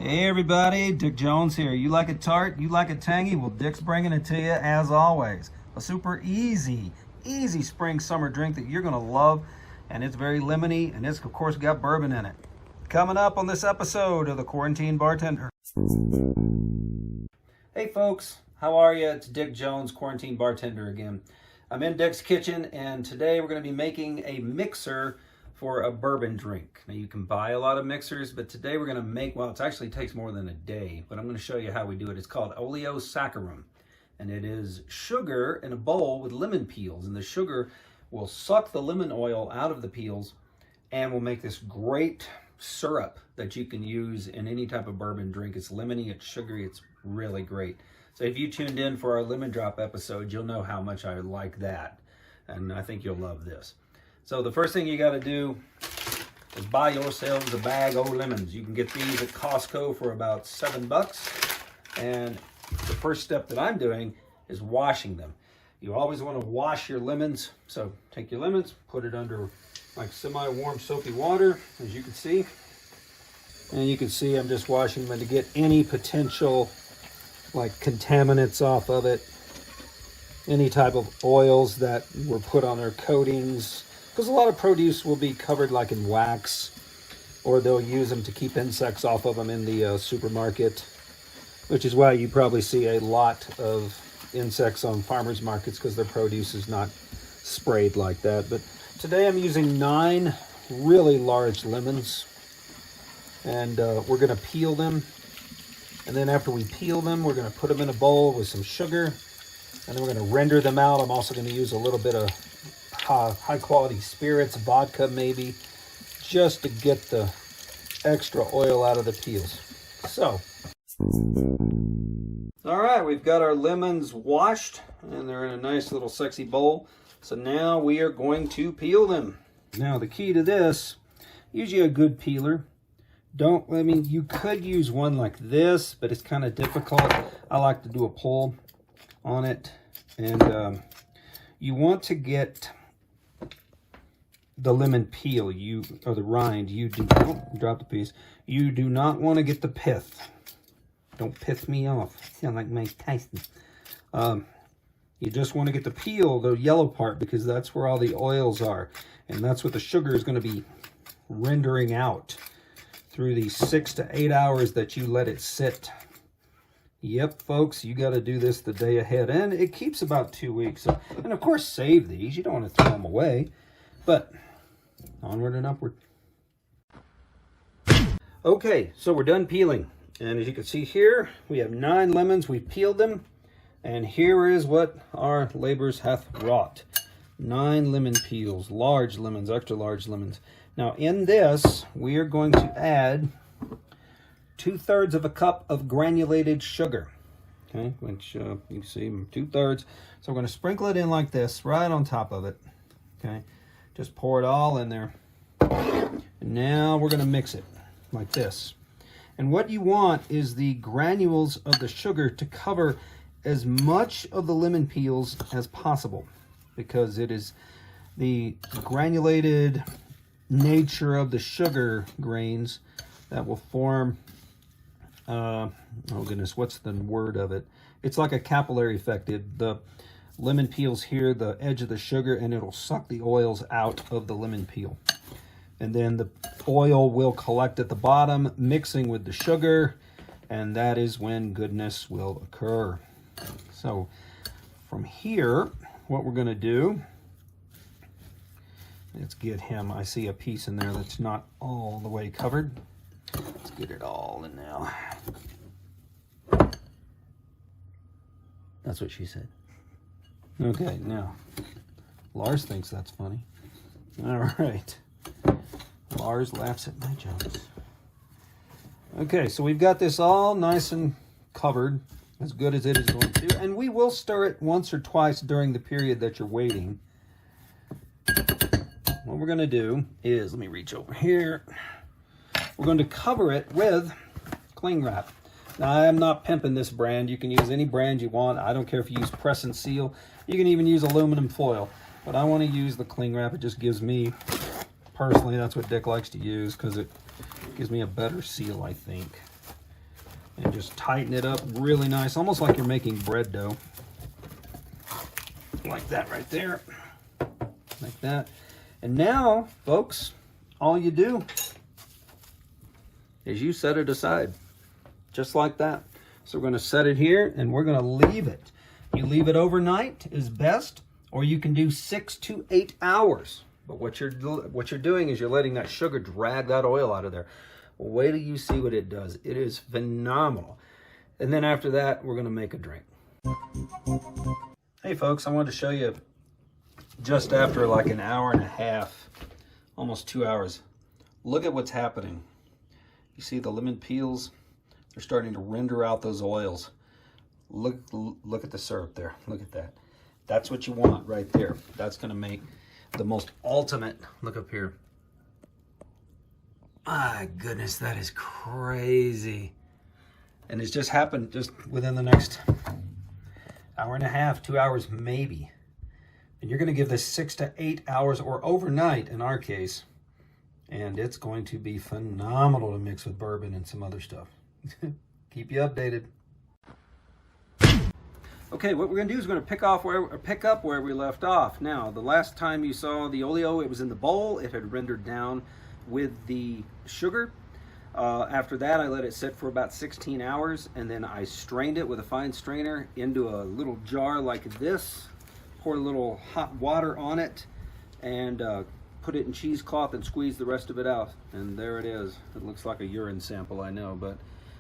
Hey everybody, Dick Jones here. You like it tart? You like it tangy? Well, Dick's bringing it to you as always. A super easy spring summer drink that you're going to love, and it's very lemony, and it's of course got bourbon in it. Coming up on this episode of The Quarantine Bartender. Hey folks, how are you? It's Dick Jones, Quarantine Bartender again. I'm in Dick's kitchen, and today we're going to be making a mixer for a bourbon drink. Now you can buy a lot of mixers, but today we're going to make, well, it actually takes more than a day, but I'm going to show you how we do it. It's called Oleo Saccharum, and it is sugar in a bowl with lemon peels, and the sugar will suck the lemon oil out of the peels and will make this great syrup that you can use in any type of bourbon drink. It's lemony, it's sugary, it's really great. So if you tuned in for our lemon drop episode, you'll know how much I like that, and I think you'll love this. So the first thing you got to do is buy yourselves a bag of lemons. You can get these at Costco for about $7. And the first step that I'm doing is washing them. You always want to wash your lemons. So take your lemons, put it under like semi-warm soapy water, as you can see. And you can see I'm just washing them to get any potential like contaminants off of it. Any type of oils that were put on their coatings. Because a lot of produce will be covered like in wax, or they'll use them to keep insects off of them in the supermarket, which is why you probably see a lot of insects on farmers markets, because their produce is not sprayed like that. But today I'm using 9 really large lemons, and we're going to peel them. And then after we peel them, we're going to put them in a bowl with some sugar, and then we're going to render them out. I'm also going to use a little bit of high quality spirits, vodka maybe, just to get the extra oil out of the peels. So, all right, we've got our lemons washed and they're in a nice little sexy bowl. So now we are going to peel them. Now the key to this, use you a good peeler. You could use one like this, but it's kind of difficult. I like to do a pull on it, and you want to get the lemon peel, or the rind, drop the piece. You do not want to get the pith. Don't piss me off. Sound like Mike Tyson. You just want to get the peel, the yellow part, because that's where all the oils are. And that's what the sugar is going to be rendering out through the 6 to 8 hours that you let it sit. Yep, folks, you got to do this the day ahead. And it keeps about 2 weeks. And of course, save these. You don't want to throw them away. But onward and upward. Okay, so we're done peeling. And as you can see here, we have 9 lemons. We've peeled them. And here is what our labors hath wrought. 9 lemon peels, large lemons, extra large lemons. Now in this, we are going to add 2/3 of a cup of granulated sugar. Okay, which you can see 2/3. So we're going to sprinkle it in like this, right on top of it. Okay. Just pour it all in there. And now we're going to mix it like this. And what you want is the granules of the sugar to cover as much of the lemon peels as possible, because it is the granulated nature of the sugar grains that will form, oh goodness, what's the word of it? It's like a capillary effect. The lemon peels here, the edge of the sugar, and it'll suck the oils out of the lemon peel. And then the oil will collect at the bottom, mixing with the sugar, and that is when goodness will occur. So from here, what we're going to do, let's get him. I see a piece in there that's not all the way covered. Let's get it all in now. That's what she said. Okay, now, Lars thinks that's funny. All right. Lars laughs at my jokes. Okay, so we've got this all nice and covered, as good as it is going to. And we will stir it once or twice during the period that you're waiting. What we're going to do is, let me reach over here. We're going to cover it with cling wrap. Now, I am not pimping this brand. You can use any brand you want. I don't care if you use press and seal. You can even use aluminum foil. But I want to use the cling wrap. It just gives me, personally, that's what Dick likes to use, because it gives me a better seal, I think. and just tighten it up really nice, almost like you're making bread dough. Like that right there, like that. And now, folks, all you do is you set it aside, just like that. So we're going to set it here, and we're going to leave it. You leave it overnight is best, or you can do 6 to 8 hours. But what you're doing is you're letting that sugar drag that oil out of there. Wait till you see what it does. It is phenomenal. And then after that, we're going to make a drink. Hey folks, I wanted to show you just after like an hour and a half, almost 2 hours. Look at what's happening. You see the lemon peels? They're starting to render out those oils. Look at the syrup there. Look at that. That's what you want right there. That's going to make the most ultimate. Look up here. My goodness, that is crazy. And it's just happened just within the next hour and a half, 2 hours maybe. And you're going to give this 6 to 8 hours, or overnight in our case, and it's going to be phenomenal to mix with bourbon and some other stuff. Keep you updated. Okay, what we're going to do is we're going to pick up where we left off. Now, the last time you saw the oleo, it was in the bowl. It had rendered down with the sugar. After that, I let it sit for about 16 hours, and then I strained it with a fine strainer into a little jar like this, pour a little hot water on it, and put it in cheesecloth and squeeze the rest of it out. And there it is. It looks like a urine sample, I know, but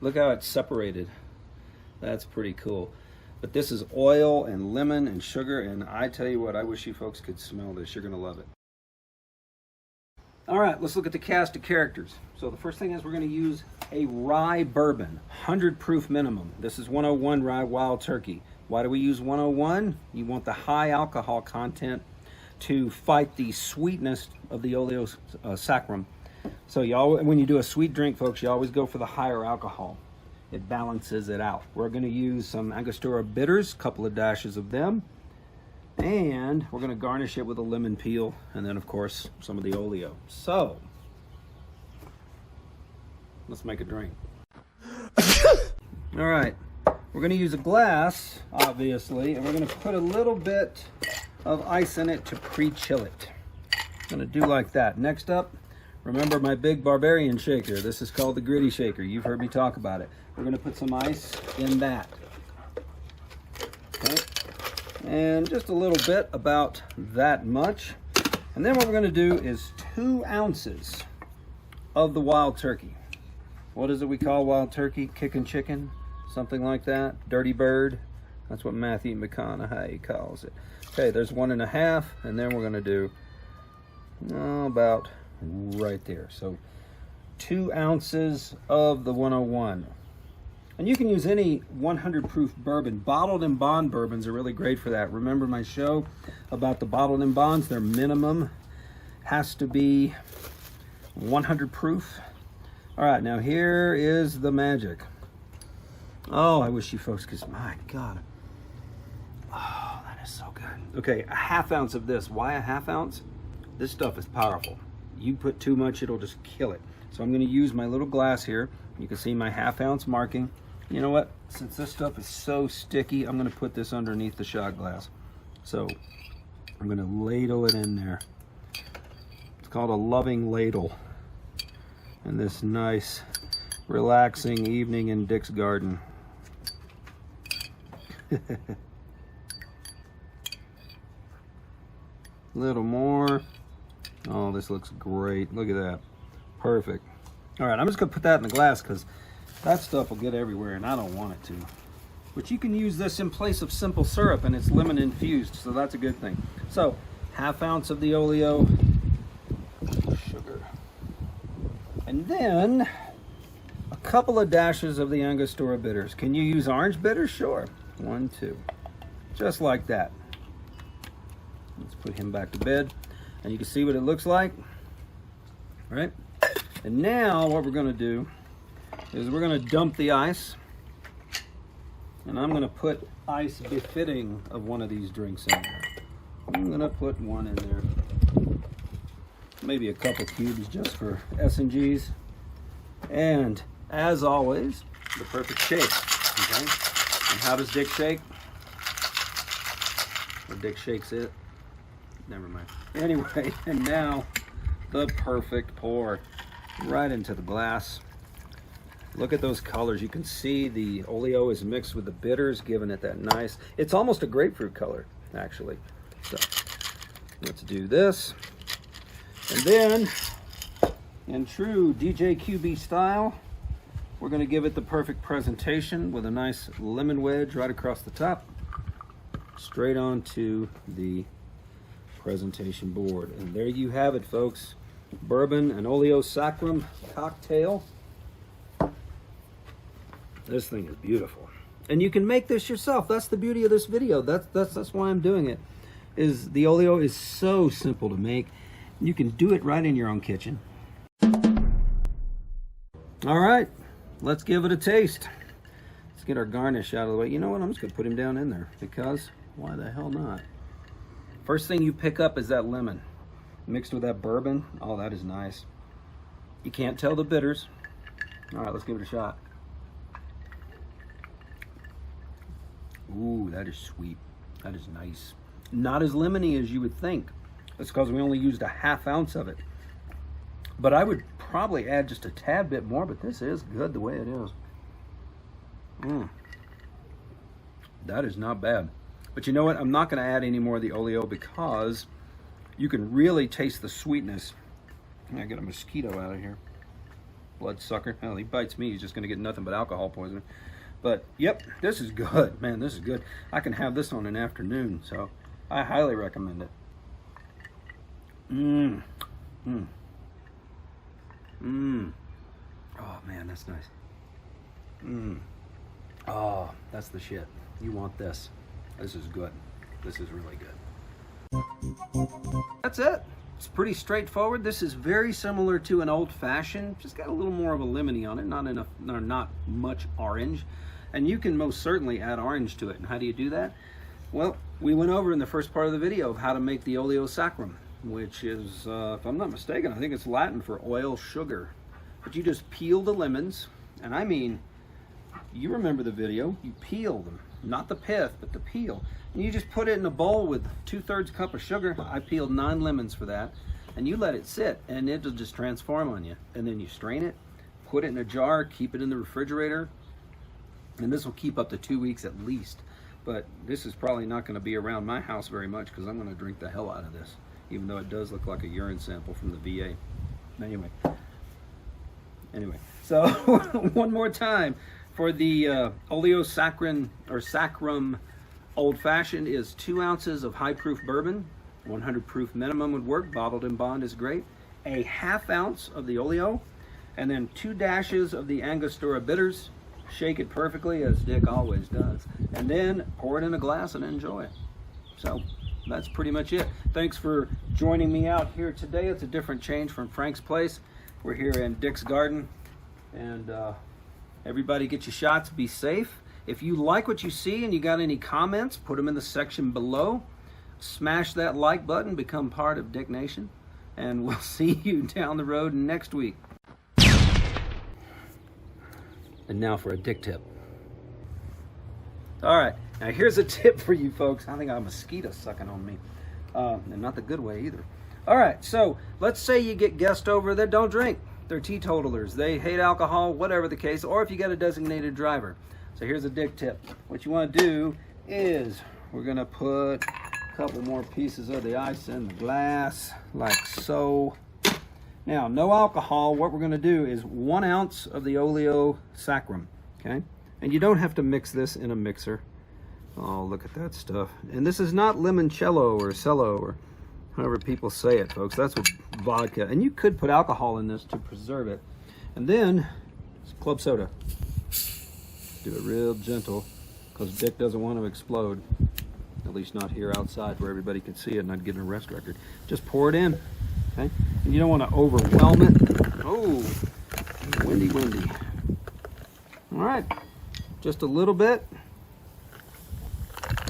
look how it's separated. That's pretty cool. But this is oil and lemon and sugar, and I tell you what, I wish you folks could smell this. You're going to love it. All right, let's look at the cast of characters. So the first thing is we're going to use a rye bourbon, 100 proof minimum. This is 101 rye wild turkey. Why do we use 101? You want the high alcohol content to fight the sweetness of the Oleo Saccharum. So when you do a sweet drink, folks, you always go for the higher alcohol. It balances it out. We're going to use some Angostura bitters, a couple of dashes of them. And we're going to garnish it with a lemon peel, and then of course some of the oleo. So let's make a drink. All right, we're going to use a glass, obviously, and we're going to put a little bit of ice in it to pre-chill it. I'm going to do like that. Next up, remember my big barbarian shaker. This is called the gritty shaker. You've heard me talk about it. We're going to put some ice in that. Okay. And just a little bit, about that much. And then what we're going to do is 2 ounces of the wild turkey. What is it we call wild turkey? Kickin' chicken? Something like that? Dirty bird? That's what Matthew McConaughey calls it. Okay, there's 1.5, and then we're going to do about right there. So 2 ounces of the 101. And you can use any 100 proof bourbon. Bottled and bond bourbons are really great for that. Remember my show about the bottled and bonds? Their minimum has to be 100 proof. All right, now here is the magic. Oh, I wish you folks could. My God. Oh, that is so good. Okay, a 1/2 ounce of this. Why a 1/2 ounce? This stuff is powerful. You put too much, it'll just kill it. So I'm going to use my little glass here. You can see my 1/2 ounce marking. You know what? Since this stuff is so sticky, I'm going to put this underneath the shot glass. So I'm going to ladle it in there. It's called a loving ladle. And this nice, relaxing evening in Dick's garden. Little more. Oh, this looks great. Look at that. Perfect. All right, I'm just going to put that in the glass because that stuff will get everywhere, and I don't want it to. But you can use this in place of simple syrup, and it's lemon infused, so that's a good thing. So, 1/2 ounce of the oleo sugar. And then, a couple of dashes of the Angostura bitters. Can you use orange bitters? Sure. 1, 2. Just like that. Let's put him back to bed. And you can see what it looks like. All right? And now, what we're going to do is we're going to dump the ice, and I'm going to put ice befitting of one of these drinks in there. I'm going to put one in there, maybe a couple cubes just for S&Gs. And as always, the perfect shake. Okay? And how does Dick shake? Or Dick shakes it. Never mind. Anyway, and now the perfect pour right into the glass. Look at those colors. You can see the Oleo is mixed with the bitters, giving it that nice, it's almost a grapefruit color, actually. So let's do this. And then, in true DJ QB style, we're going to give it the perfect presentation with a nice lemon wedge right across the top, straight onto the presentation board. And there you have it, folks. Bourbon and Oleo Saccharum cocktail. This thing is beautiful. And you can make this yourself. That's the beauty of this video. That's why I'm doing it. Is the Oleo is so simple to make. You can do it right in your own kitchen. All right, let's give it a taste. Let's get our garnish out of the way. You know what? I'm just gonna put him down in there because why the hell not? First thing you pick up is that lemon mixed with that bourbon. Oh, that is nice. You can't tell the bitters. All right, let's give it a shot. Ooh, that is sweet. That is nice. Not as lemony as you would think. That's because we only used a ½ ounce of it. But I would probably add just a tad bit more, but this is good the way it is. That is not bad. But you know what? I'm not going to add any more of the Oleo because you can really taste the sweetness. I'm going to get a mosquito out of here. Bloodsucker. Hell, he bites me. He's just going to get nothing but alcohol poisoning. But, yep, this is good. Man, this is good. I can have this on an afternoon, so I highly recommend it. Oh, man, that's nice. Oh, that's the shit. You want this. This is good. This is really good. That's it. It's pretty straightforward. This is very similar to an old-fashioned. Just got a little more of a lemony on it. Not enough, or not much orange. And you can most certainly add orange to it. And how do you do that? Well, we went over in the first part of the video of how to make the Oleo Saccharum, which is, if I'm not mistaken, I think it's Latin for oil sugar. But you just peel the lemons, and I mean, you remember the video, you peel them, not the pith, but the peel. And you just put it in a bowl with 2/3 cup of sugar. I peeled 9 lemons for that. And you let it sit, and it'll just transform on you. And then you strain it, put it in a jar, keep it in the refrigerator, and this will keep up to 2 weeks at least. But this is probably not going to be around my house very much because I'm going to drink the hell out of this, even though it does look like a urine sample from the VA. Anyway, so one more time for the Oleo Saccharum Old Fashioned is 2 ounces of high proof bourbon, 100 proof minimum would work, bottled in bond is great, a ½ ounce of the Oleo, and then 2 dashes of the Angostura bitters. Shake it perfectly, as Dick always does, and then pour it in a glass and enjoy. So that's pretty much it. Thanks for joining me out here today. It's a different change from Frank's place. We're here in Dick's garden, and everybody get your shots. Be safe. If you like what you see and you got any comments, put them in the section below. Smash that like button, become part of Dick Nation, and we'll see you down the road next week. And now for a Dick tip. All right, now here's a tip for you folks. I think I have a mosquito sucking on me, and not the good way either. All right, so let's say you get guests over that don't drink. They're teetotalers. They hate alcohol, whatever the case, or if you got a designated driver. So here's a Dick tip. What you want to do is we're going to put a couple more pieces of the ice in the glass, like so. Now, no alcohol. What we're going to do is 1 ounce of the Oleo Saccharum, okay? And you don't have to mix this in a mixer. Oh, look at that stuff. And this is not limoncello or cello or however people say it, folks. That's with vodka. And you could put alcohol in this to preserve it. And then, club soda. Do it real gentle because Dick doesn't want to explode. At least not here outside where everybody can see it and I'd get an arrest record. Just pour it in. Okay? And you don't want to overwhelm it. Oh, windy. All right, just a little bit.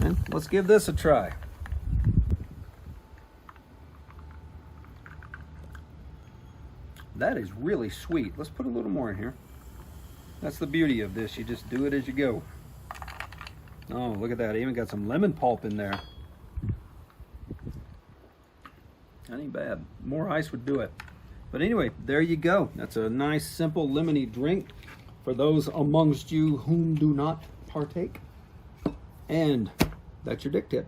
And let's give this a try. That is really sweet. Let's put a little more in here. That's the beauty of this. You just do it as you go. Oh, look at that. I even got some lemon pulp in there. That ain't bad. More ice would do it. But anyway, there you go. That's a nice, simple, lemony drink for those amongst you whom do not partake. And that's your dick tip.